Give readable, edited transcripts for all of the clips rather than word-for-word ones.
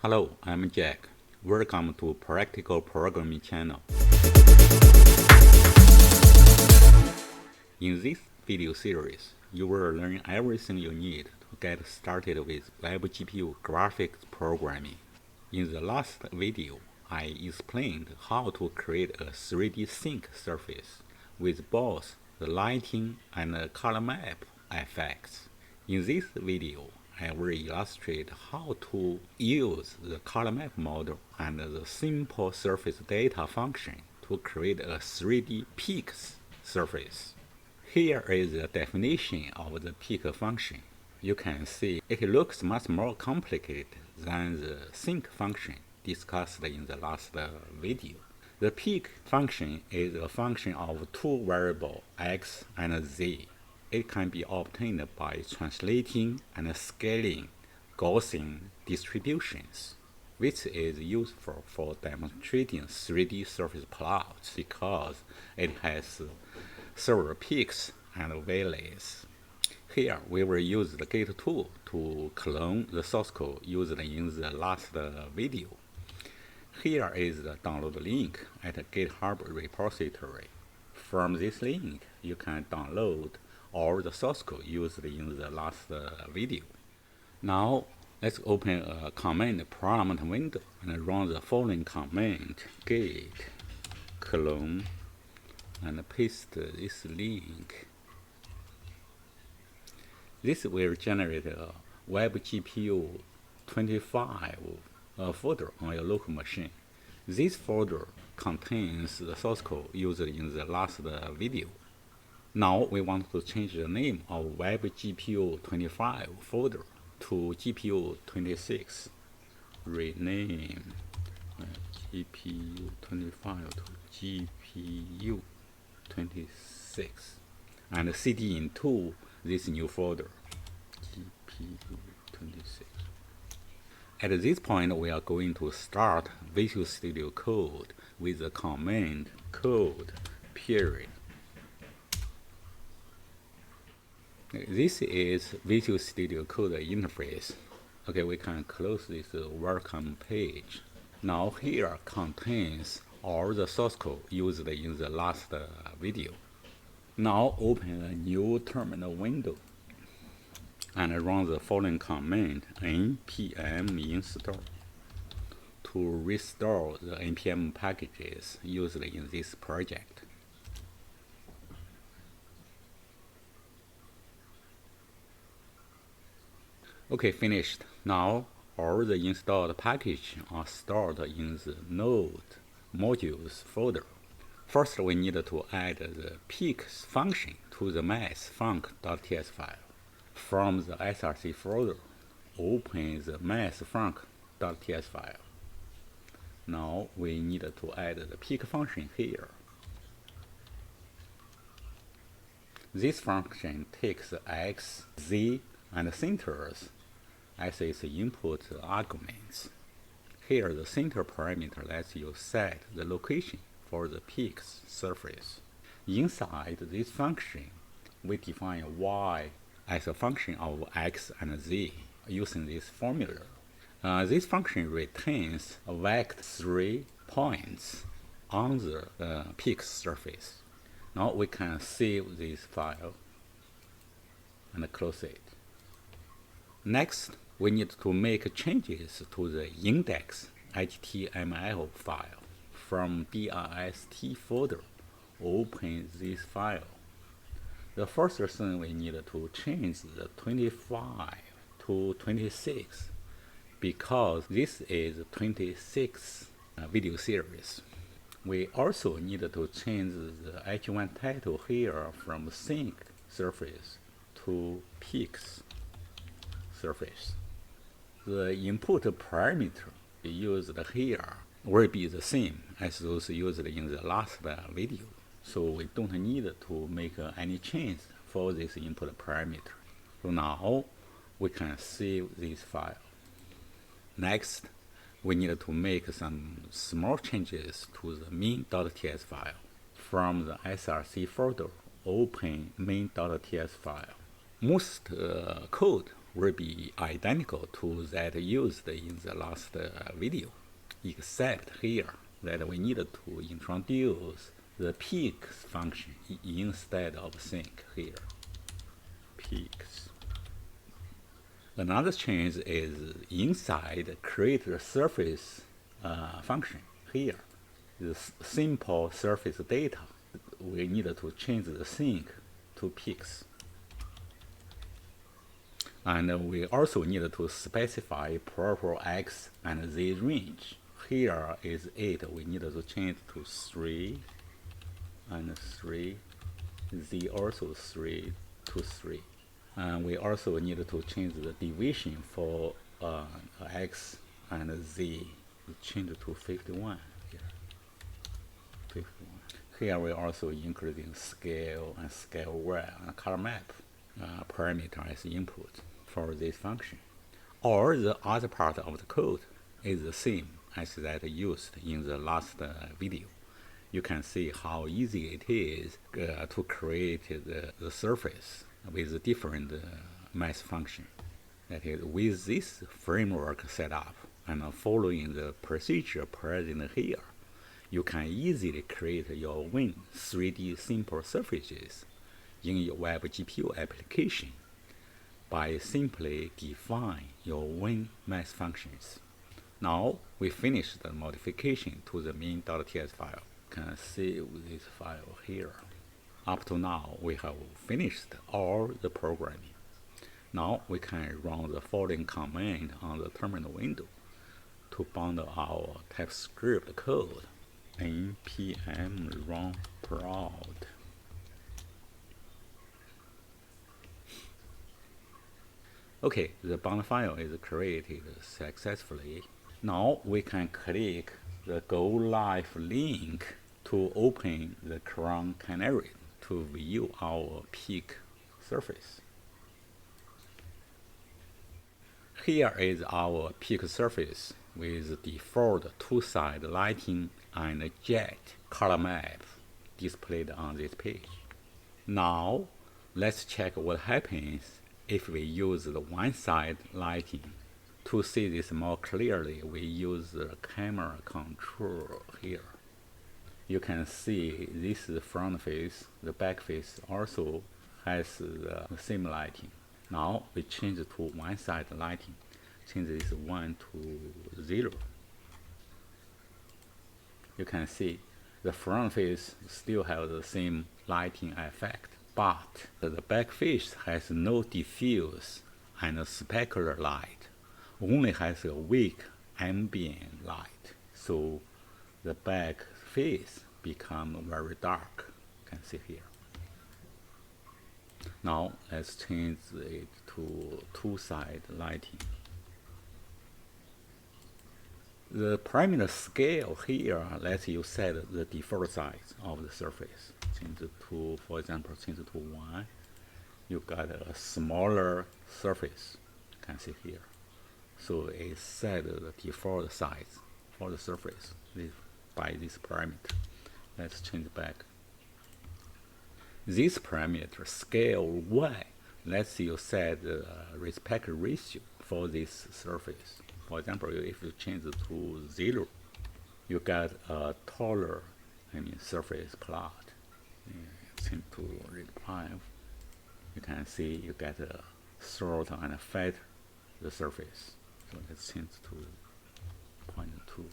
Hello, I'm Jack. Welcome to Practical Programming channel. In this video series, you will learn everything you need to get started with WebGPU Graphics Programming. In the last video, I explained how to create a 3D sync surface with both the lighting and the color map effects. In this video, I will illustrate how to use the color map model and the simple surface data function to create a 3D peaks surface. Here is the definition of the peak function. You can see it looks much more complicated than the sync function discussed in the last video. The peak function is a function of two variables, x and z. It can be obtained by translating and scaling Gaussian distributions, which is useful for demonstrating 3D surface plots because it has several peaks and valleys. Here we will use the git tool to clone the source code used in the last video. Here is the download link at the GitHub repository. From this link, you can download all the source code used in the last video. Now, let's open a command prompt window and run the following command: git clone and paste this link. This will generate a WebGPU 25 folder on your local machine. This folder contains the source code used in the last video. Now we want to change the name of WebGPU 25 folder to GPU 26. Rename GPU 25 to GPU 26 and cd into this new folder, GPU 26. At this point, we are going to start Visual Studio Code with the command code period. This is Visual Studio Code interface. Okay, we can close this welcome page. Now here contains all the source code used in the last video. Now open a new terminal window and run the following command: npm install to restore the npm packages used in this project. Okay, finished. Now all the installed packages are stored in the node modules folder. First, we need to add the peaks function to the mathfunc.ts file. From the src folder, open the mathfunc.ts file. Now we need to add the peak function here. This function takes x, z, and centers as its input arguments. Here the center parameter lets you set the location for the peaks surface. Inside this function, we define y as a function of x and z using this formula. This function retains a vector 3 points on the peaks surface. Now we can save this file and close it. Next, we need to make changes to the index.html file. From dist folder, open this file. The first thing we need to change the 25 to 26 because this is 26 video series. We also need to change the h1 title here from sync surface to peaks surface. The input parameter used here will be the same as those used in the last video, so we don't need to make any change for this input parameter. So now we can save this file. Next, we need to make some small changes to the main.ts file. From the src folder, open main.ts file. Most code will be identical to that used in the last video, except here that we need to introduce the peaks function instead of sync here. Peaks. Another change is inside create the surface function here. The simple surface data, we need to change the sync to peaks. And we also need to specify proper x and z range. Here is 8, we need to change to 3 and 3, z also 3 to 3. And we also need to change the division for x and z, change to 51 here. 51. Here we also including scale and scale well and color map parameter as input for this function. Or the other part of the code is the same as that used in the last video. You can see how easy it is to create the surface with different math function. That is, with this framework set up and following the procedure present here, you can easily create your own 3D simple surfaces in your WebGPU application by simply define your own math functions. Now we finished the modification to the main.ts file. You can save this file here. Up to now, we have finished all the programming. Now we can run the following command on the terminal window to bundle our TypeScript code. npm run prod. Okay, the bound file is created successfully. Now we can click the Go Live link to open the Chrome Canary to view our peak surface. Here is our peak surface with default two-side lighting and jet color map displayed on this page. Now let's check what happens if we use the one-side lighting. To see this more clearly, we use the camera control here. You can see this is the front face, the back face also has the same lighting. Now we change to one-side lighting. Change this 1 to 0. You can see the front face still has the same lighting effect, but the back face has no diffuse and specular light, only has a weak ambient light. So the back face becomes very dark. You can see here. Now let's change it to two-side lighting. The parameter scale here lets you set the default size of the surface. Change it to, for example, change it to 1. You got a smaller surface. You can see here. So it set the default size for the surface by this parameter. Let's change back. This parameter scale Y lets you set the aspect ratio for this surface. For example, if you change it to 0, you get a taller surface plot. Change to read 5. You can see you get a short and fat the surface. So let's change to 0.2.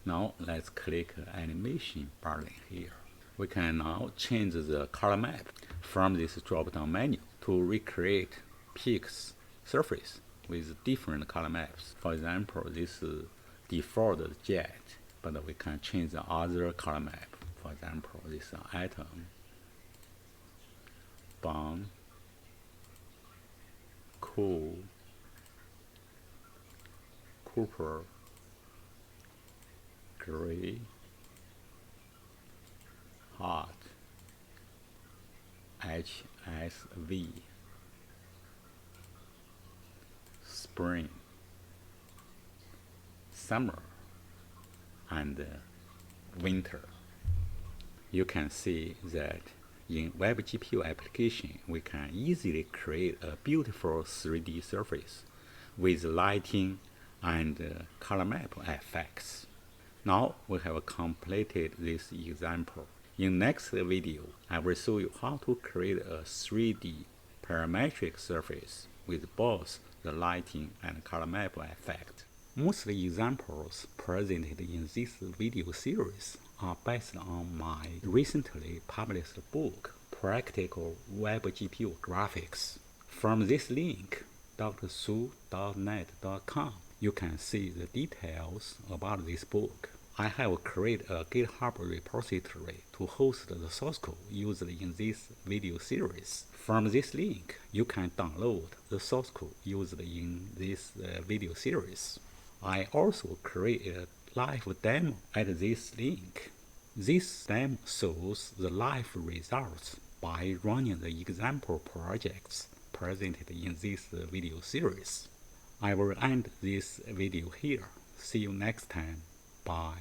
Now let's click animation button here. We can now change the color map from this drop-down menu to recreate peaks surface with different color maps. For example, this is default jet, but we can change the other color map. For example, this atom, bond, cool, copper, gray, hot, HSV, spring, summer, and winter. You can see that In WebGPU application, we can easily create a beautiful 3D surface with lighting and color map effects. Now we have completed this example. In next video, I will show you how to create a 3D parametric surface with both the lighting and color map effect. Most examples presented in this video series are based on my recently published book, Practical WebGPU Graphics. From this link, drsu.net.com, you can see the details about this book. I have created a GitHub repository to host the source code used in this video series. From this link, you can download the source code used in this video series. I also created a live demo at this link. This demo shows the live results by running the example projects presented in this video series. I will end this video here. See you next time. Bye.